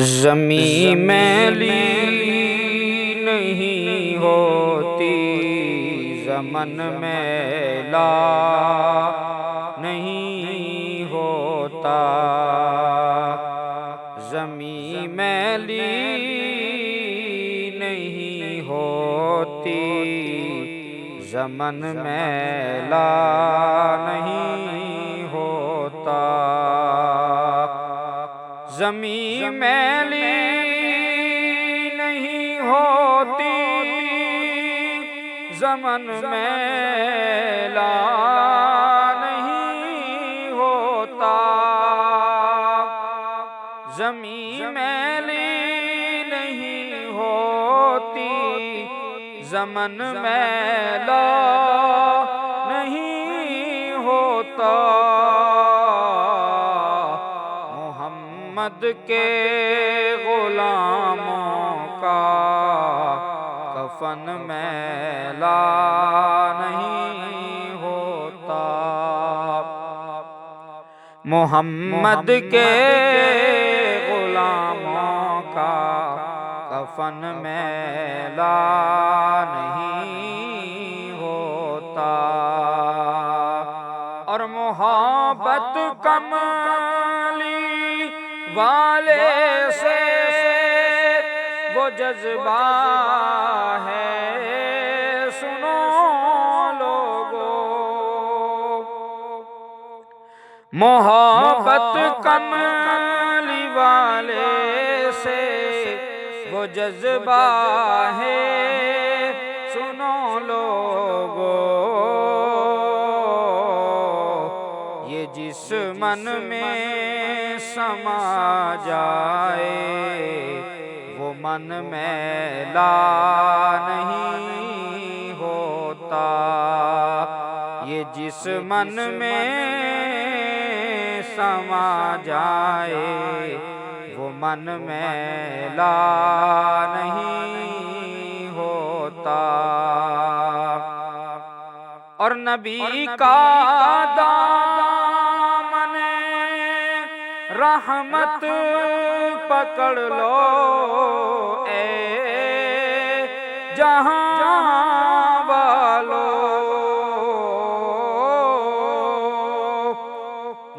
ज़मीं मैली नहीं होती, ज़मन मैला नहीं होता। ज़मीं मैली नहीं होती, ज़मन मैला नहीं होता। ज़मीं मैली नहीं होती, ज़मन मैला नहीं होता। ज़मीं मैली नहीं होती, ज़मन मैला नहीं होता। मोहम्मद के ग़ुलामों का कफ़न मैला नहीं होता। मोहम्मद के ग़ुलामों का कफ़न मैला नहीं होता। और मोहब्बत कमली वाले से वो जज्बा है, सुनो लोगो। मोहब्बत कमली वाले से वो जज्बा है, सुनो लोगो। ये जिस मन में समा जाए, वो मन मैला नहीं होता। ये जिस मन में समा जाए, वो मन मैला नहीं होता। और नबी का दामन रहमत पकड़ लो ए जहां वालो।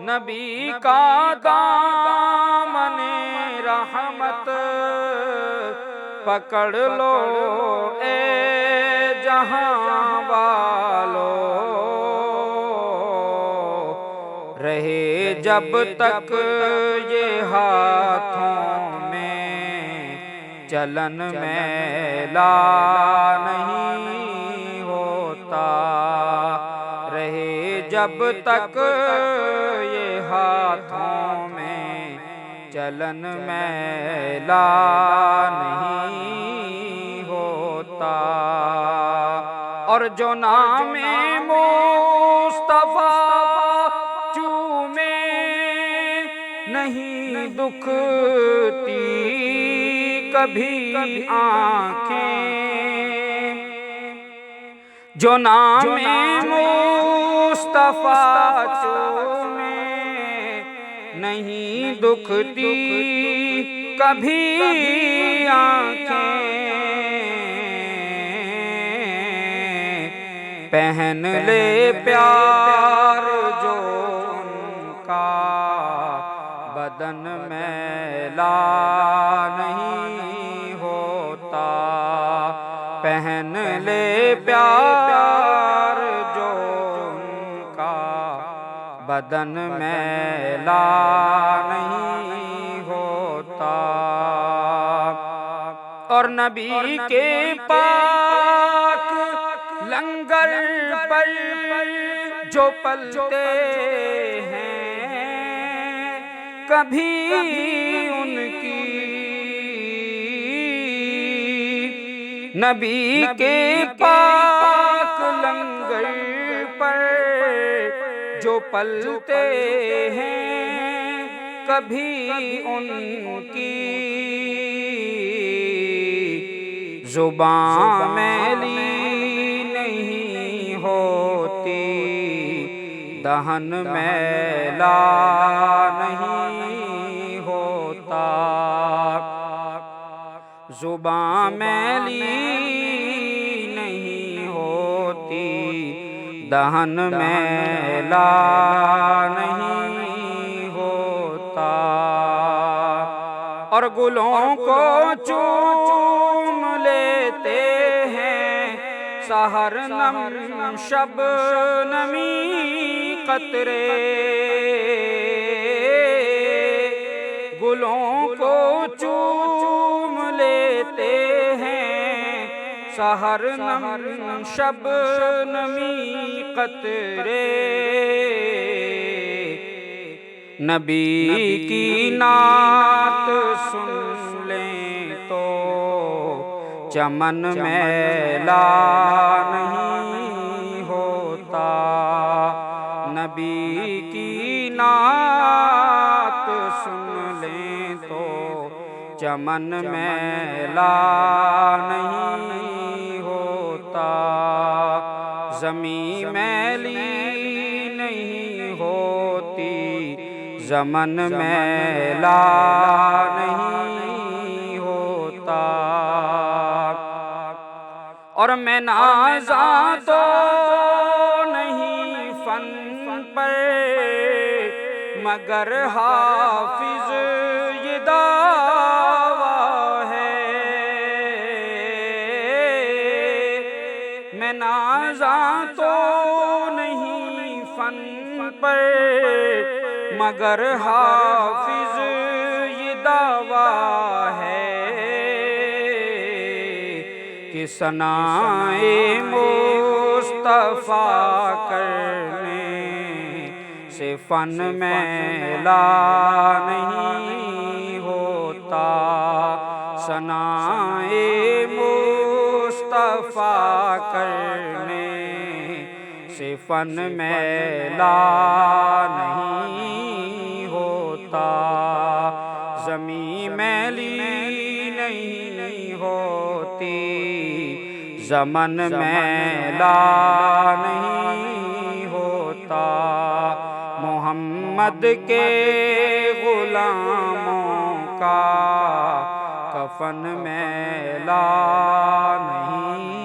नबी का दामन रहमत पकड़ लो ए जहां वालो। रहे जब तक ये हाथों में, चलन मैला नहीं होता। रहे जब तक ये हाथों में, चलन मैला नहीं होता। और जो नामे मुस्तफा नहीं दुखती कभी आँखें। जो नामे मुस्तफा चूमे नहीं दुखती कभी आँखें। पहन ले प्यार जो उनका, बदन मैला नहीं होता। पहन ले प्यार जो उनका, बदन मैला नहीं होता। और नबी के पाक लंगर पर जो पलते हैं, कभी उनकी नबी के पाक लंगर पर जो पलते हैं, कभी उनकी ज़ुबान मैली नहीं होती, दहन मैला नहीं होता। जुबां मैली नहीं होती, दहन मैला नहीं होता। और गुलों को चूम लेते हैं सहर नम शबनमी कतरे। गुलों को चूम लेते हैं सहर नम शबनमी कतरे। नबी की नात सुन लें तो चमन मैला नहीं होता। नबी की नात सुन लें तो चमन मैला नहीं होता। ज़मीं मैली नहीं होती, ज़मन मैला नहीं होता। और मैं नाज़ा तो नहीं फन पर, मगर हाफिज ये दावा है। मैं नाज़ा तो नहीं फन पर, मगर हाफिज ये दावा है कि सनाए मुस्तफ़ा करने से फन मैला नहीं होता। सनाए मुस्तफ़ा करने से फन मैला नहीं होता। ज़मीं मैली नहीं होती, ज़मन मैला नहीं होता। मोहम्मद के गुलामों का कफन मैला नहीं